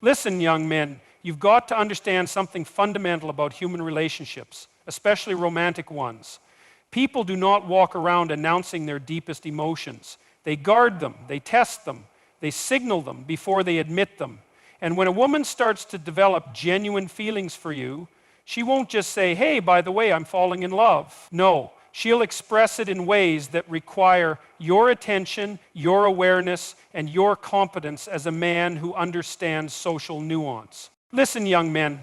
Listen, young men, you've got to understand something fundamental about human relationships, especially romantic ones. People do not walk around announcing their deepest emotions. They guard them, they test them, they signal them before they admit them. And when a woman starts to develop genuine feelings for you, she won't just say, hey, by the way, I'm falling in love. No, she'll express it in ways that require your attention, your awareness, and your competence as a man who understands social nuance. Listen, young men,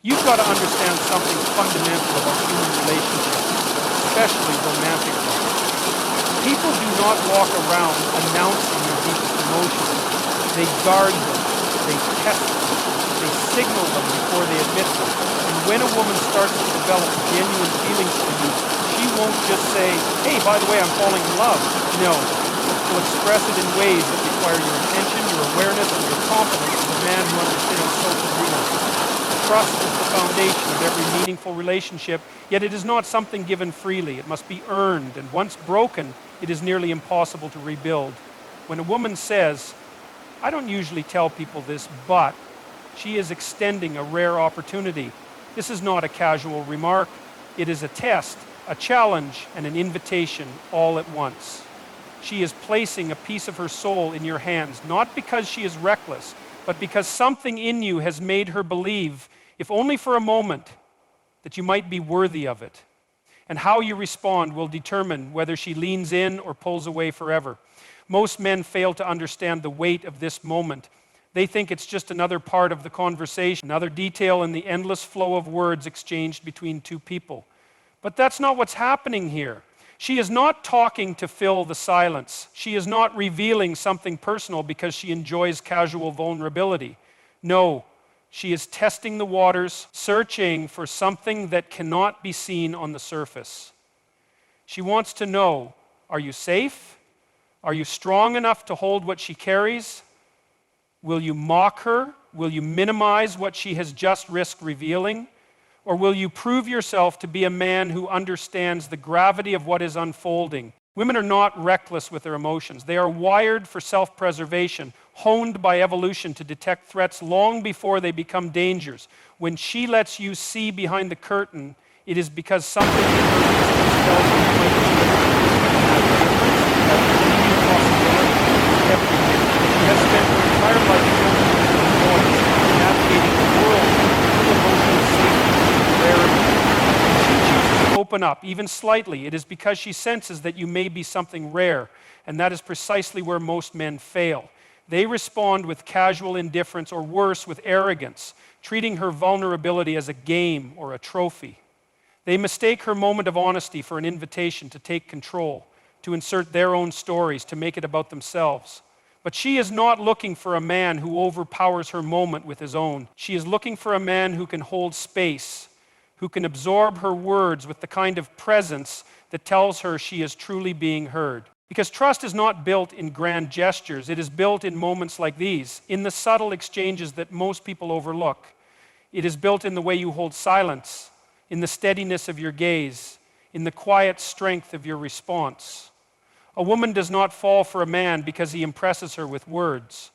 you've got to understand something fundamental about human relationships, especially romantic ones. People do not walk around announcing their deepest emotions. They guard them, they test them, they signal them before they admit them. And when a woman starts to develop genuine feelings for you, she won't just say, hey, by the way, I'm falling in love. No, she'll express it in ways that require your attention, your awareness, and your confidence as a man who understands social nuance. Trust is the foundation of every meaningful relationship, yet it is not something given freely. It must be earned, and once broken, it is nearly impossible to rebuild. When a woman says, I don't usually tell people this, but she is extending a rare opportunity. This is not a casual remark. It is a test, a challenge, and an invitation all at once. She is placing a piece of her soul in your hands, not because she is reckless, but because something in you has made her believe, if only for a moment, that you might be worthy of it. And how you respond will determine whether she leans in or pulls away forever. Most men fail to understand the weight of this moment. They think it's just another part of the conversation, another detail in the endless flow of words exchanged between two people. But that's not what's happening here. She is not talking to fill the silence. She is not revealing something personal because she enjoys casual vulnerability. No, she is testing the waters, searching for something that cannot be seen on the surface. She wants to know, are you safe? Are you strong enough to hold what she carries? Will you mock her? Will you minimize what she has just risked revealing? Or will you prove yourself to be a man who understands the gravity of what is unfolding? Women are not reckless with their emotions. They are wired for self-preservation, honed by evolution to detect threats long before they become dangers. When she lets you see behind the curtain, it is because something in her instincts tells her you might be She has spent her entire life navigating the world full of emotional safety. If she chooses to open up, even slightly, it is because she senses that you may be something rare, and that is precisely where most men fail. They respond with casual indifference, or worse, with arrogance, treating her vulnerability as a game or a trophy. They mistake her moment of honesty for an invitation to take control, to insert their own stories, to make it about themselves. But she is not looking for a man who overpowers her moment with his own. She is looking for a man who can hold space, who can absorb her words with the kind of presence that tells her she is truly being heard. Because trust is not built in grand gestures. It is built in moments like these, in the subtle exchanges that most people overlook. It is built in the way you hold silence, in the steadiness of your gaze, in the quiet strength of your response. A woman does not fall for a man because he impresses her with words.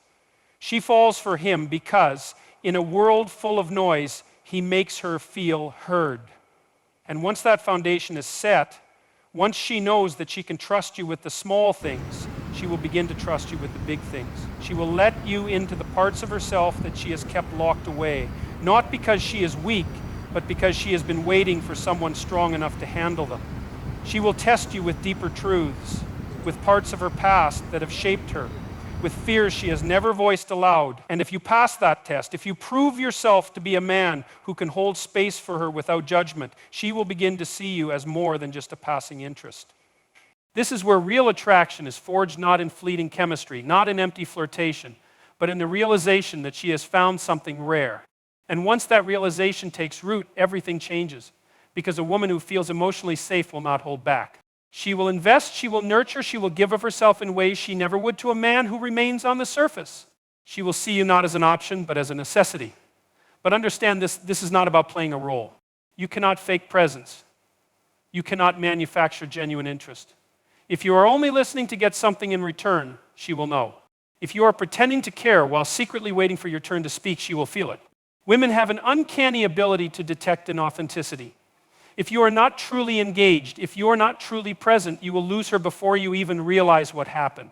She falls for him because, in a world full of noise, he makes her feel heard. And once that foundation is set, once she knows that she can trust you with the small things, she will begin to trust you with the big things. She will let you into the parts of herself that she has kept locked away, not because she is weak, but because she has been waiting for someone strong enough to handle them. She will test you with deeper truths, with parts of her past that have shaped her, with fears she has never voiced aloud. And if you pass that test, if you prove yourself to be a man who can hold space for her without judgment, she will begin to see you as more than just a passing interest. This is where real attraction is forged not in fleeting chemistry, not in empty flirtation, but in the realization that she has found something rare. And once that realization takes root, everything changes, because a woman who feels emotionally safe will not hold back. She will invest, she will nurture, she will give of herself in ways she never would to a man who remains on the surface. She will see you not as an option, but as a necessity. But understand this is not about playing a role. You cannot fake presence. You cannot manufacture genuine interest. If you are only listening to get something in return, she will know. If you are pretending to care while secretly waiting for your turn to speak, she will feel it. Women have an uncanny ability to detect inauthenticity. If you are not truly engaged, if you are not truly present, you will lose her before you even realize what happened.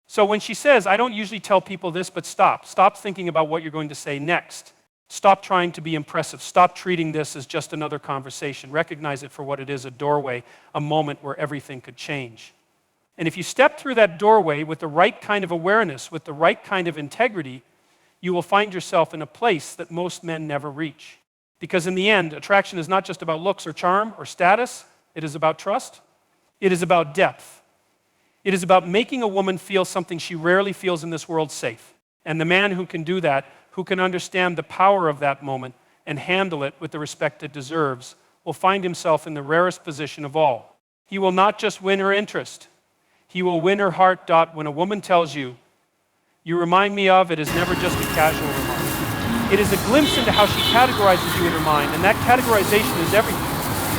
So when she says, I don't usually tell people this, but stop. Stop thinking about what you're going to say next. Stop trying to be impressive. Stop treating this as just another conversation. Recognize it for what it is, a doorway, a moment where everything could change. And if you step through that doorway with the right kind of awareness, with the right kind of integrity, you will find yourself in a place that most men never reach. Because in the end, attraction is not just about looks or charm or status. It is about trust. It is about depth. It is about making a woman feel something she rarely feels in this world safe. And the man who can do that, who can understand the power of that moment and handle it with the respect it deserves, will find himself in the rarest position of all. He will not just win her interest. He will win her heart. When a woman tells you, you remind me of, it is never just a casual remark. It is a glimpse into how she categorizes you in her mind, and that categorization is everything.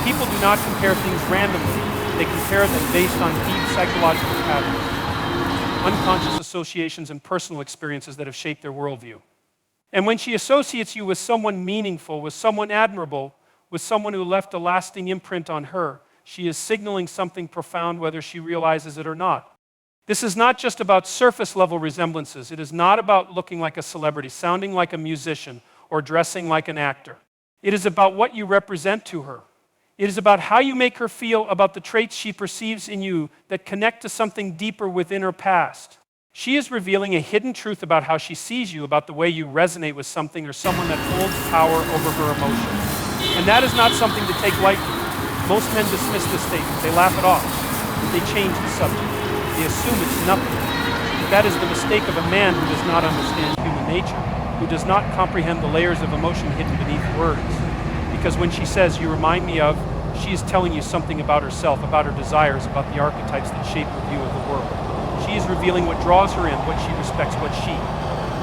People do not compare things randomly. They compare them based on deep psychological patterns, unconscious associations, and personal experiences that have shaped their worldview. And when she associates you with someone meaningful, with someone admirable, with someone who left a lasting imprint on her, she is signaling something profound, whether she realizes it or not. This is not just about surface-level resemblances. It is not about looking like a celebrity, sounding like a musician, or dressing like an actor. It is about what you represent to her. It is about how you make her feel about the traits she perceives in you that connect to something deeper within her past. She is revealing a hidden truth about how she sees you, about the way you resonate with something or someone that holds power over her emotions. And that is not something to take lightly. Most men dismiss this statement. They laugh it off. They change the subject. They assume it's nothing. But that is the mistake of a man who does not understand human nature, who does not comprehend the layers of emotion hidden beneath words. Because when she says, you remind me of, she is telling you something about herself, about her desires, about the archetypes that shape her view of the world. She is revealing what draws her in, what she respects, what she.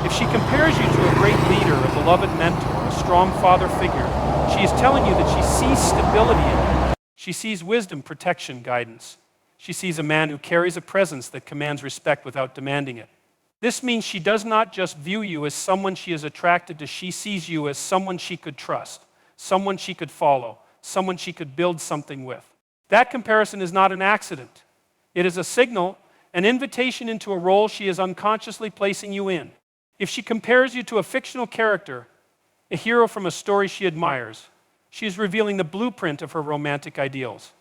If she compares you to a great leader, a beloved mentor, a strong father figure, she is telling you that she sees stability in you. She sees wisdom, protection, guidance. She sees a man who carries a presence that commands respect without demanding it. This means she does not just view you as someone she is attracted to, she sees you as someone she could trust, someone she could follow, someone she could build something with. That comparison is not an accident. It is a signal, an invitation into a role she is unconsciously placing you in. If she compares you to a fictional character, a hero from a story she admires, she is revealing the blueprint of her romantic ideals.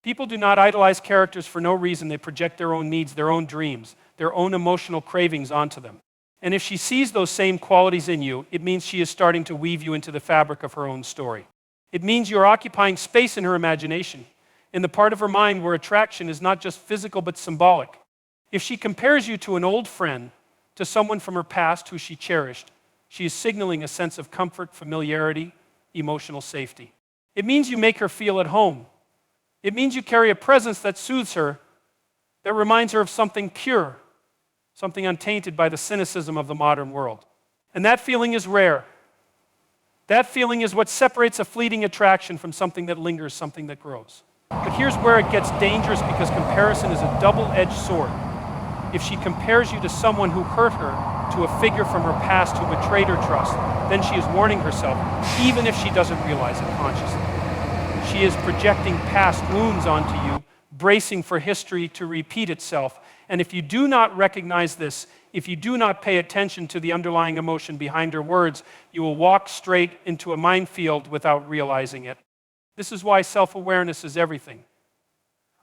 People do not idolize characters for no reason. They project their own needs, their own dreams, their own emotional cravings onto them. And if she sees those same qualities in you, it means she is starting to weave you into the fabric of her own story. It means you're occupying space in her imagination, in the part of her mind where attraction is not just physical but symbolic. If she compares you to an old friend, to someone from her past who she cherished, she is signaling a sense of comfort, familiarity, emotional safety. It means you make her feel at home. It means you carry a presence that soothes her, that reminds her of something pure, something untainted by the cynicism of the modern world. And that feeling is rare. That feeling is what separates a fleeting attraction from something that lingers, something that grows. But here's where it gets dangerous, because comparison is a double-edged sword. If she compares you to someone who hurt her, to a figure from her past who betrayed her trust, then she is warning herself, even if she doesn't realize it consciously. She is projecting past wounds onto you, bracing for history to repeat itself. And if you do not recognize this, if you do not pay attention to the underlying emotion behind her words, you will walk straight into a minefield without realizing it. This is why self-awareness is everything.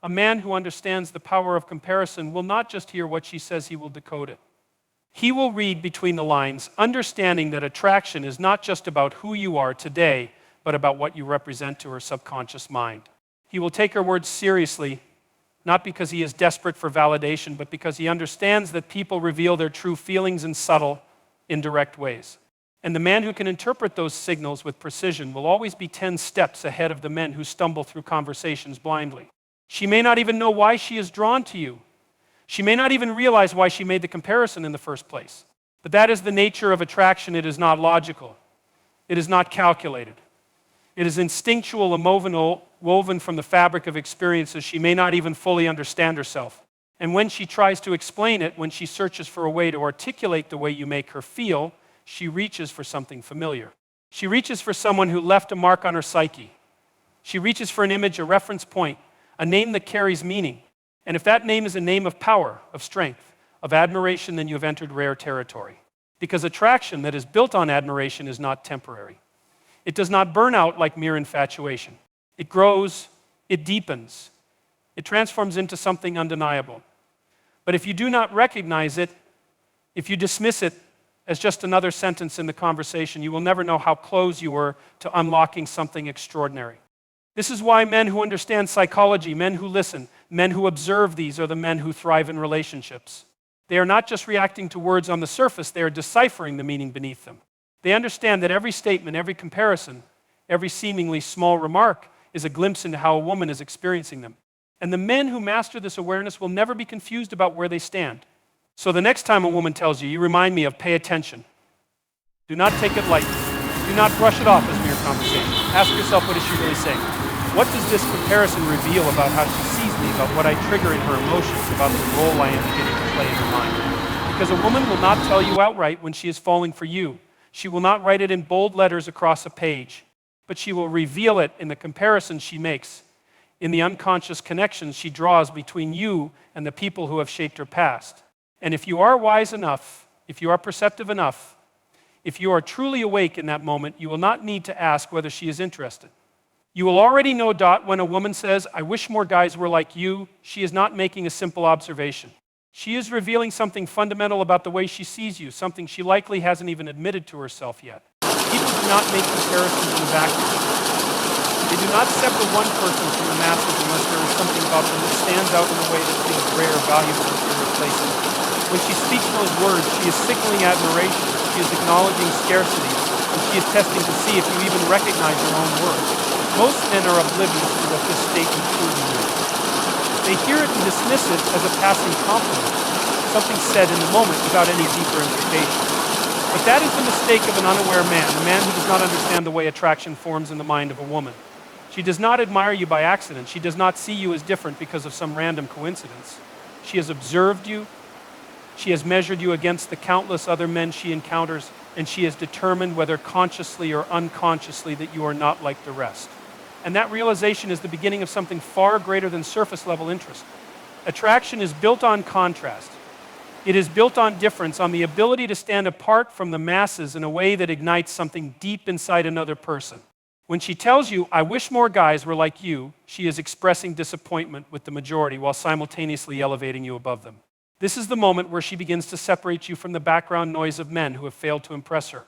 A man who understands the power of comparison will not just hear what she says, he will decode it. He will read between the lines, understanding that attraction is not just about who you are today, but about what you represent to her subconscious mind. He will take her words seriously, not because he is desperate for validation, but because he understands that people reveal their true feelings in subtle, indirect ways. And the man who can interpret those signals with precision will always be 10 steps ahead of the men who stumble through conversations blindly. She may not even know why she is drawn to you. She may not even realize why she made the comparison in the first place. But that is the nature of attraction. It is not logical. It is not calculated. It is instinctual, emotional, woven from the fabric of experiences. She may not even fully understand herself. And when she tries to explain it, when she searches for a way to articulate the way you make her feel, she reaches for something familiar. She reaches for someone who left a mark on her psyche. She reaches for an image, a reference point, a name that carries meaning. And if that name is a name of power, of strength, of admiration, then you have entered rare territory. Because attraction that is built on admiration is not temporary. It does not burn out like mere infatuation. It grows, it deepens, it transforms into something undeniable. But if you do not recognize it, if you dismiss it as just another sentence in the conversation, you will never know how close you were to unlocking something extraordinary. This is why men who understand psychology, men who listen, men who observe these are the men who thrive in relationships. They are not just reacting to words on the surface, they are deciphering the meaning beneath them. They understand that every statement, every comparison, every seemingly small remark is a glimpse into how a woman is experiencing them. And the men who master this awareness will never be confused about where they stand. So the next time a woman tells you, you remind me of pay attention. Do not take it lightly. Do not brush it off as mere conversation. Ask yourself, what is she really saying? What does this comparison reveal about how she sees me, about what I trigger in her emotions, about the role I am beginning to play in her mind? Because a woman will not tell you outright when she is falling for you. She will not write it in bold letters across a page, but she will reveal it in the comparisons she makes, in the unconscious connections she draws between you and the people who have shaped her past. And if you are wise enough, if you are perceptive enough, if you are truly awake in that moment, you will not need to ask whether she is interested. You will already know, when a woman says, I wish more guys were like you, she is not making a simple observation. She is revealing something fundamental about the way she sees you, something she likely hasn't even admitted to herself yet. People do not make comparisons in a vacuum. They do not separate one person from the masses unless there is something about them that stands out in a way that feels rare, valuable, and irreplaceable. When she speaks those words, she is signaling admiration, she is acknowledging scarcity, and she is testing to see if you even recognize your own words. Most men are oblivious to what this statement truly means. They hear it and dismiss it as a passing compliment, something said in the moment without any deeper implication. But that is the mistake of an unaware man, a man who does not understand the way attraction forms in the mind of a woman. She does not admire you by accident. She does not see you as different because of some random coincidence. She has observed you. She has measured you against the countless other men she encounters, and she has determined, whether consciously or unconsciously, that you are not like the rest. And that realization is the beginning of something far greater than surface-level interest. Attraction is built on contrast. It is built on difference, on the ability to stand apart from the masses in a way that ignites something deep inside another person. When she tells you, I wish more guys were like you, she is expressing disappointment with the majority while simultaneously elevating you above them. This is the moment where she begins to separate you from the background noise of men who have failed to impress her.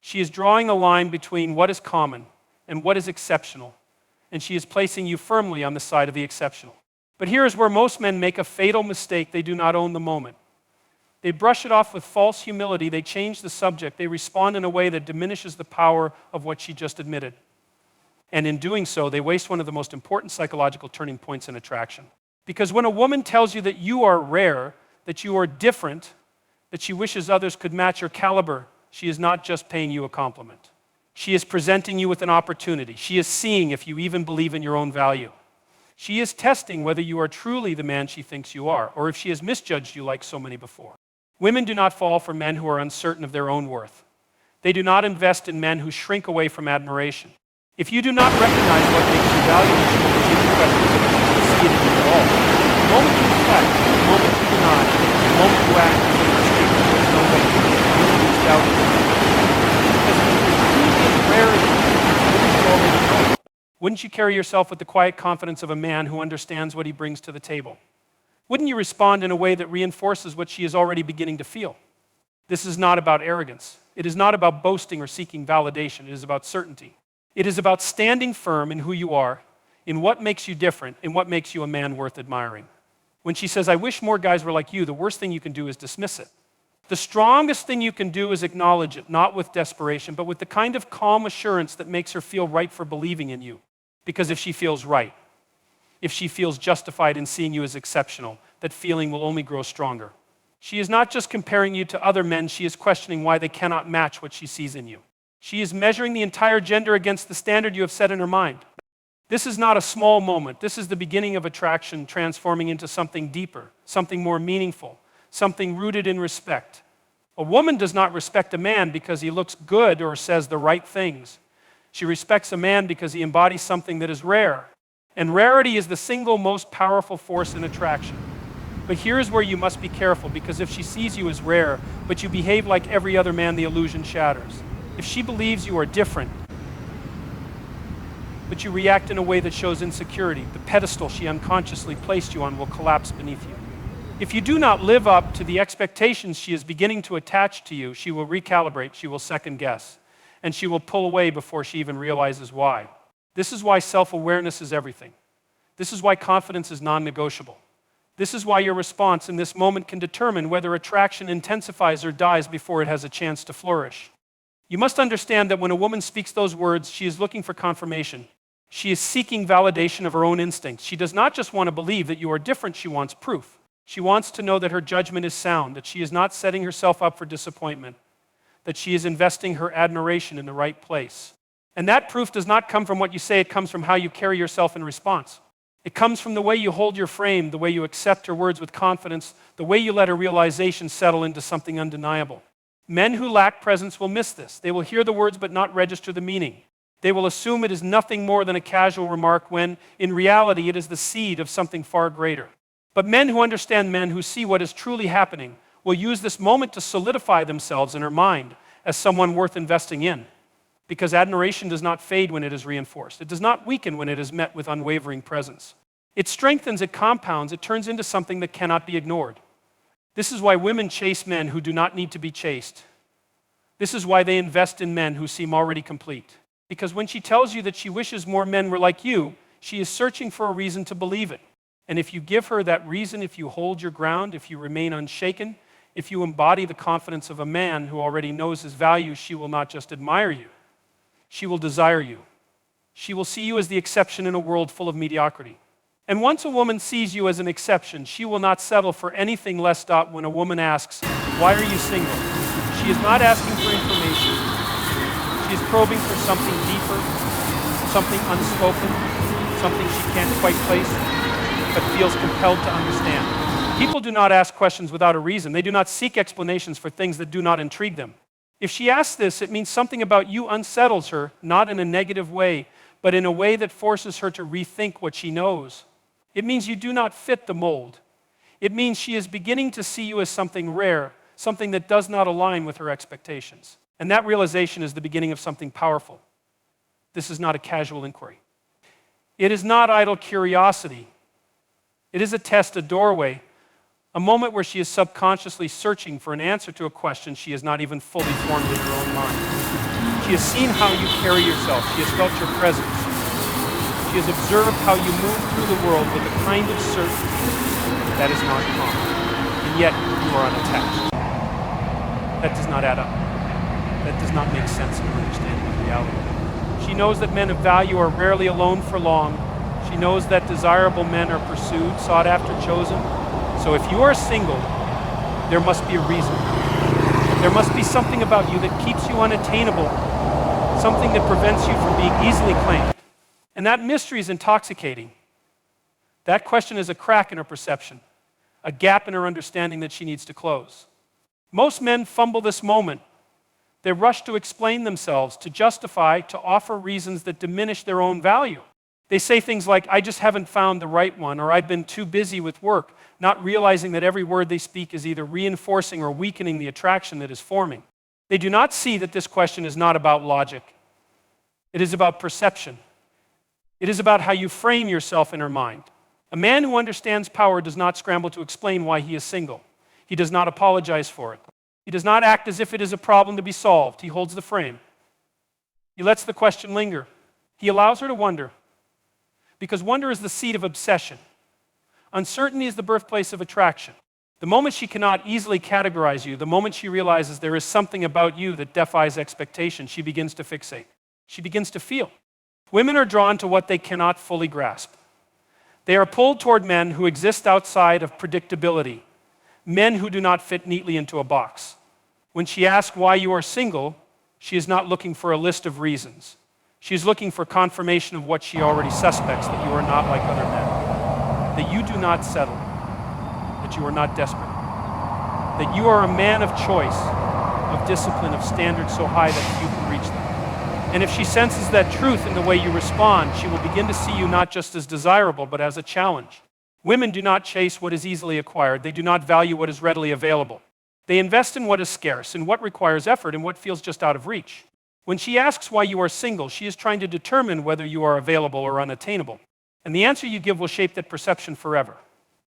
She is drawing a line between what is common and what is exceptional, and she is placing you firmly on the side of the exceptional. But here is where most men make a fatal mistake. They do not own the moment. They brush it off with false humility. They change the subject. They respond in a way that diminishes the power of what she just admitted. And in doing so, they waste one of the most important psychological turning points in attraction. Because when a woman tells you that you are rare, that you are different, that she wishes others could match your caliber, she is not just paying you a compliment. She is presenting you with an opportunity. She is seeing if you even believe in your own value. She is testing whether you are truly the man she thinks you are, or if she has misjudged you like so many before. Women do not fall for men who are uncertain of their own worth. They do not invest in men who shrink away from admiration. If you do not recognize what makes you valuable, she will begin to question whether you can see it in you at all. The moment you reflect, the moment you deny, the moment you act as if the statement has no weight, the moment you doubt it. Because if you can truly as rare as you, wouldn't you already know? Wouldn't you carry yourself with the quiet confidence of a man who understands what he brings to the table? Wouldn't you respond in a way that reinforces what she is already beginning to feel? This is not about arrogance. It is not about boasting or seeking validation. It is about certainty. It is about standing firm in who you are, in what makes you different, in what makes you a man worth admiring. When she says, I wish more guys were like you, the worst thing you can do is dismiss it. The strongest thing you can do is acknowledge it, not with desperation, but with the kind of calm assurance that makes her feel right for believing in you. Because if she feels right, if she feels justified in seeing you as exceptional, that feeling will only grow stronger. She is not just comparing you to other men, she is questioning why they cannot match what she sees in you. She is measuring the entire gender against the standard you have set in her mind. This is not a small moment. This is the beginning of attraction transforming into something deeper, something more meaningful, something rooted in respect. A woman does not respect a man because he looks good or says the right things. She respects a man because he embodies something that is rare. And rarity is the single most powerful force in attraction. But here's where you must be careful, because if she sees you as rare, but you behave like every other man, the illusion shatters. If she believes you are different, but you react in a way that shows insecurity, the pedestal she unconsciously placed you on will collapse beneath you. If you do not live up to the expectations she is beginning to attach to you, she will recalibrate, she will second guess, and she will pull away before she even realizes why. This is why self-awareness is everything. This is why confidence is non-negotiable. This is why your response in this moment can determine whether attraction intensifies or dies before it has a chance to flourish. You must understand that when a woman speaks those words, she is looking for confirmation. She is seeking validation of her own instincts. She does not just want to believe that you are different, she wants proof. She wants to know that her judgment is sound, that she is not setting herself up for disappointment, that she is investing her admiration in the right place. And that proof does not come from what you say, it comes from how you carry yourself in response. It comes from the way you hold your frame, the way you accept her words with confidence, the way you let her realization settle into something undeniable. Men who lack presence will miss this. They will hear the words but not register the meaning. They will assume it is nothing more than a casual remark when, in reality, it is the seed of something far greater. But men who understand men, who see what is truly happening, will use this moment to solidify themselves in her mind as someone worth investing in. Because admiration does not fade when it is reinforced. It does not weaken when it is met with unwavering presence. It strengthens, it compounds, it turns into something that cannot be ignored. This is why women chase men who do not need to be chased. This is why they invest in men who seem already complete. Because when she tells you that she wishes more men were like you, she is searching for a reason to believe it. And if you give her that reason, if you hold your ground, if you remain unshaken, if you embody the confidence of a man who already knows his value, she will not just admire you. She will desire you. She will see you as the exception in a world full of mediocrity. And once a woman sees you as an exception, she will not settle for anything less. When a woman asks, "Why are you single?" she is not asking for information. She is probing for something deeper, something unspoken, something she can't quite place, but feels compelled to understand. People do not ask questions without a reason. They do not seek explanations for things that do not intrigue them. If she asks this, it means something about you unsettles her, not in a negative way, but in a way that forces her to rethink what she knows. It means you do not fit the mold. It means she is beginning to see you as something rare, something that does not align with her expectations. And that realization is the beginning of something powerful. This is not a casual inquiry. It is not idle curiosity. It is a test, a doorway, a moment where she is subconsciously searching for an answer to a question she has not even fully formed in her own mind. She has seen how you carry yourself. She has felt your presence. She has observed how you move through the world with a kind of certainty that is not common. And yet you are unattached. That does not add up. That does not make sense in her understanding of reality. She knows that men of value are rarely alone for long. She knows that desirable men are pursued, sought after, chosen. So if you are single, there must be a reason. There must be something about you that keeps you unattainable, something that prevents you from being easily claimed. And that mystery is intoxicating. That question is a crack in her perception, a gap in her understanding that she needs to close. Most men fumble this moment. They rush to explain themselves, to justify, to offer reasons that diminish their own value. They say things like, "I just haven't found the right one," or "I've been too busy with work," not realizing that every word they speak is either reinforcing or weakening the attraction that is forming. They do not see that this question is not about logic. It is about perception. It is about how you frame yourself in her mind. A man who understands power does not scramble to explain why he is single. He does not apologize for it. He does not act as if it is a problem to be solved. He holds the frame. He lets the question linger. He allows her to wonder. Because wonder is the seed of obsession. Uncertainty is the birthplace of attraction. The moment she cannot easily categorize you, the moment she realizes there is something about you that defies expectation, she begins to fixate. She begins to feel. Women are drawn to what they cannot fully grasp. They are pulled toward men who exist outside of predictability, men who do not fit neatly into a box. When she asks why you are single, she is not looking for a list of reasons. She's looking for confirmation of what she already suspects, that you are not like other men, that you do not settle, that you are not desperate, that you are a man of choice, of discipline, of standards so high that few can reach them. And if she senses that truth in the way you respond, she will begin to see you not just as desirable, but as a challenge. Women do not chase what is easily acquired. They do not value what is readily available. They invest in what is scarce, in what requires effort, and what feels just out of reach. When she asks why you are single, she is trying to determine whether you are available or unattainable. And the answer you give will shape that perception forever.